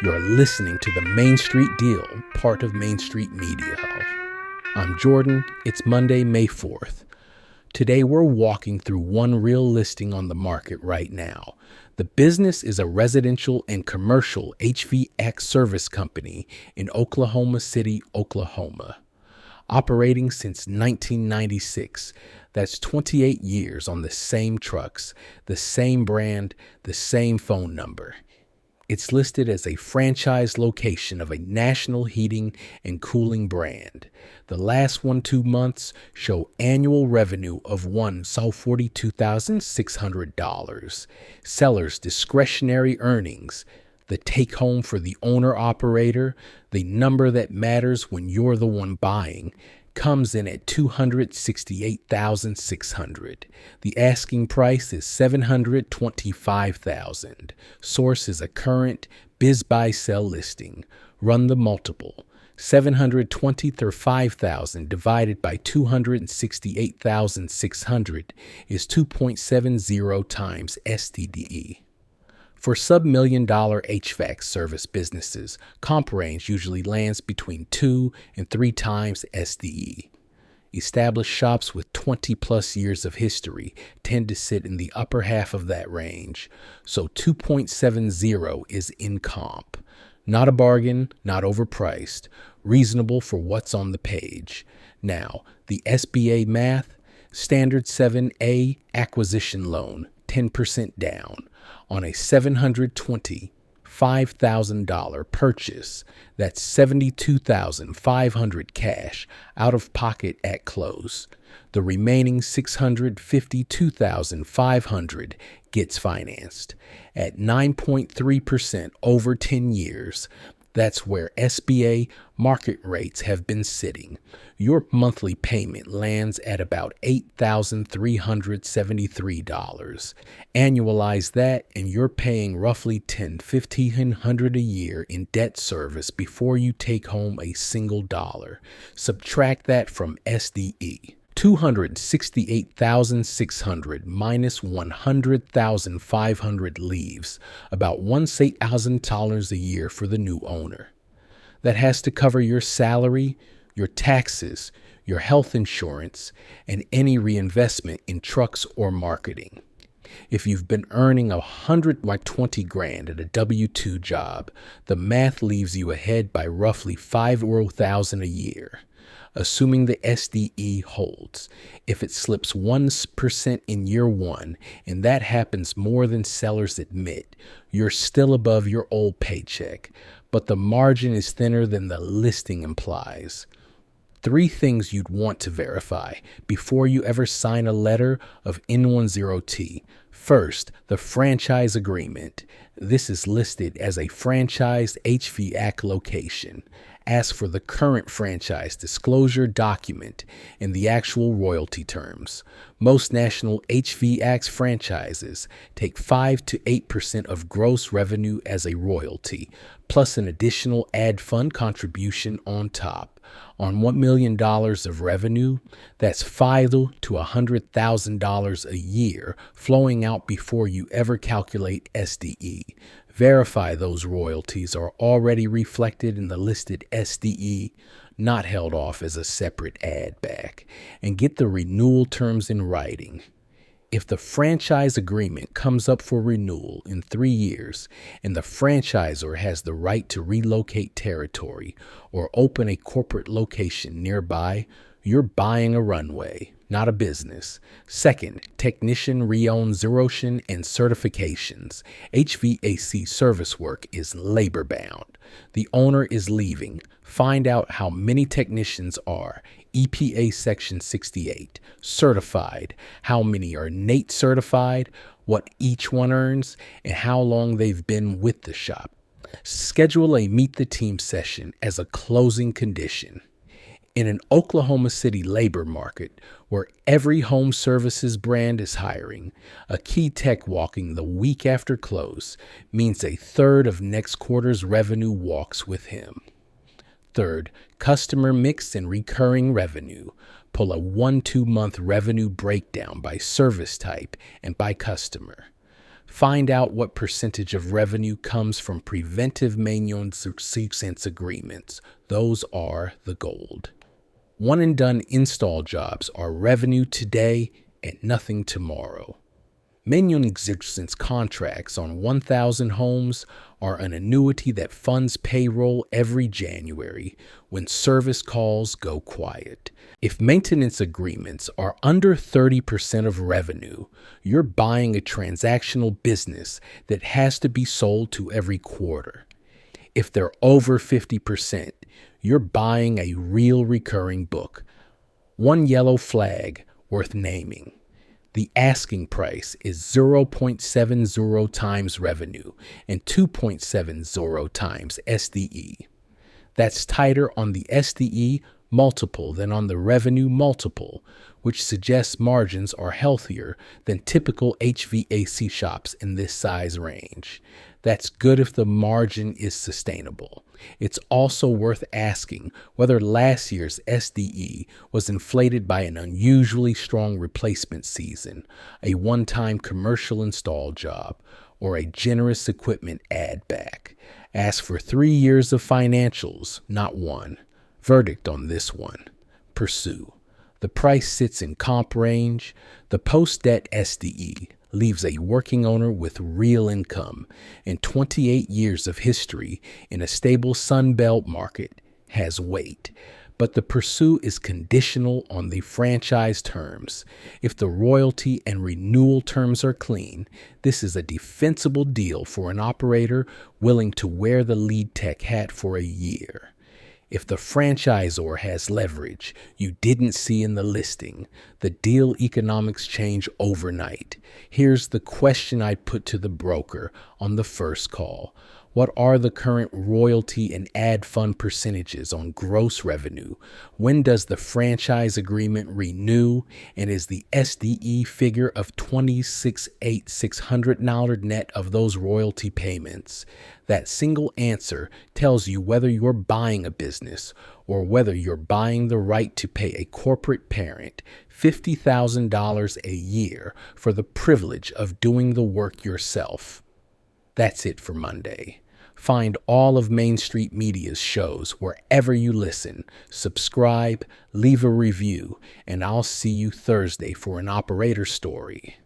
You're listening to the Main Street Deal, part of Main Street Media House. I'm Jordan. It's Monday, May 4th. Today we're walking through one real listing on the market right now. The business is a residential and commercial HVAC service company in Oklahoma City, Oklahoma. Operating since 1996, that's 28 years on the same trucks, the same brand, the same phone number. It's listed as a franchise location of a national heating and cooling brand. The last 2 months show annual revenue of $42,600. Seller's discretionary earnings, the take home for the owner-operator, the number that matters when you're the one buying, comes in at $268,600. The asking price is $725,000. Source is a current BizBuySell listing. Run the multiple. 725,000 divided by 268,600 is 2.70 times SDE. For sub-$1 million HVAC service businesses, comp range usually lands between 2 and 3 times SDE. Established shops with 20-plus years of history tend to sit in the upper half of that range, so 2.70 is in comp. Not a bargain, not overpriced, reasonable for what's on the page. Now, the SBA math, standard 7A acquisition loan, 10% down. On a $725,000 purchase, that's $72,500 cash out of pocket at close. The remaining $652,500 gets financed at 9.3% over 10 years. That's where SBA market rates have been sitting. Your monthly payment lands at about $8,373. Annualize that and you're paying roughly $1,500 a year in debt service before you take home a single dollar. Subtract that from SDE. $268,600 minus $100,500 leaves about $1,800 a year for the new owner. That has to cover your salary, your taxes, your health insurance, and any reinvestment in trucks or marketing. If you've been earning $120,000 at a W-2 job, the math leaves you ahead by roughly $5,000 a year. Assuming the SDE holds. If it slips 1% in year one, and that happens more than sellers admit, you're still above your old paycheck, but the margin is thinner than the listing implies. 3 things you'd want to verify before you ever sign a letter of N10T. First, the franchise agreement. This is listed as a franchised HVAC location. Ask for the current franchise disclosure document and the actual royalty terms. Most national HVAC franchises take 5 to 8% of gross revenue as a royalty, plus an additional ad fund contribution on top. On $1 million of revenue, that's $5,000 to $100,000 a year flowing out before you ever calculate SDE. Verify those royalties are already reflected in the listed SDE, not held off as a separate add back, and get the renewal terms in writing. If the franchise agreement comes up for renewal in 3 years and the franchisor has the right to relocate territory or open a corporate location nearby, you're buying a runway, not a business. Second, technician re-owned zerotion and certifications. HVAC service work is labor bound. The owner is leaving. Find out how many technicians are EPA Section 68 certified, how many are NATE certified, what each one earns, and how long they've been with the shop. Schedule a meet the team session as a closing condition. In an Oklahoma City labor market where every home services brand is hiring, a key tech walking the week after close means a third of next quarter's revenue walks with him. Third, customer mix and recurring revenue. Pull a 1-2 month revenue breakdown by service type and by customer. Find out what percentage of revenue comes from preventive maintenance agreements. Those are the gold. One and done install jobs are revenue today and nothing tomorrow. Minion existence contracts on 1,000 homes are an annuity that funds payroll every January when service calls go quiet. If maintenance agreements are under 30% of revenue, you're buying a transactional business that has to be sold to every quarter. If they're over 50%, you're buying a real recurring book. One yellow flag worth naming. The asking price is 0.70 times revenue and 2.70 times SDE. That's tighter on the SDE multiple than on the revenue multiple, which suggests margins are healthier than typical HVAC shops in this size range. That's good if the margin is sustainable. It's also worth asking whether last year's SDE was inflated by an unusually strong replacement season, a one-time commercial install job, or a generous equipment add back. Ask for 3 years of financials, not one. Verdict on this one: pursue. The price sits in comp range. The post-debt SDE leaves a working owner with real income, and 28 years of history in a stable Sun Belt market has weight. But the pursue is conditional on the franchise terms. If the royalty and renewal terms are clean, this is a defensible deal for an operator willing to wear the lead tech hat for a year. If the franchisor has leverage you didn't see in the listing, the deal economics change overnight. Here's the question I put to the broker on the first call. What are the current royalty and ad fund percentages on gross revenue? When does the franchise agreement renew? And is the SDE figure of $26,600 net of those royalty payments? That single answer tells you whether you're buying a business or whether you're buying the right to pay a corporate parent $50,000 a year for the privilege of doing the work yourself. That's it for Monday. Find all of Main Street Media's shows wherever you listen. Subscribe, leave a review, and I'll see you Thursday for an operator story.